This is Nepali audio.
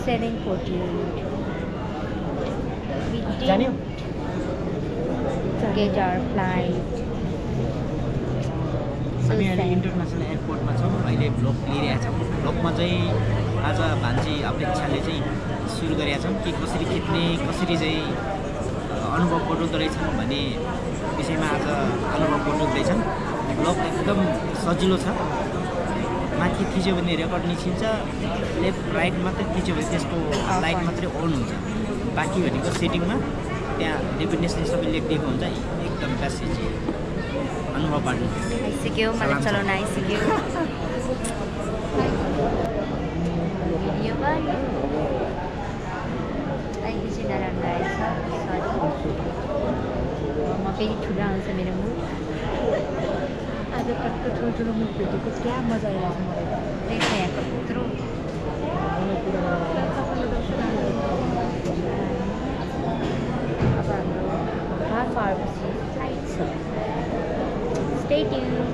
7:48. We जाने हो? didn't get our flight. So हामी अहिले sad. इन्टरनेसनल एयरपोर्टमा छौँ अहिले भ्लग लिइरहेका छौँ भ्लगमा चाहिँ आज भान्जी अपेक्षाले चाहिँ सुरु गरेका छौँ कि कसरी खिच्ने कसरी चाहिँ अनुभव बटुल्दो रहेछन् भन्ने विषयमा आज अनुभव बटुल्दैछन् भ्लग एकदम सजिलो छ माथि थिच्यो भने रेकर्ड निस्किन्छ लेफ्ट राइट मात्रै थिच्यो भने त्यसको लाइट मात्रै अन हुन्छ बाँकी भनेको सेटिङमा त्यहाँ डेफिनेसनले सबै लेखिदिएको हुन्छ एकदम बेस्ट चाहिँ अनुभव पार्नु आइसक्यो मलाई चलाउन आइसक्यो भिडियो पनि एकैछिन नराम्रो आएछ सरी म फेरि ठुलो आउँछ मेरो मुख आज कस्तो ठुल्ठुलो मुख भेटेको क्या मजा आइरहेको छ मलाई त्यही त यहाँको पुत्रो अब हाम्रो हाफ आवरपछि फ्लाइट छ स्टे ट्युन्ड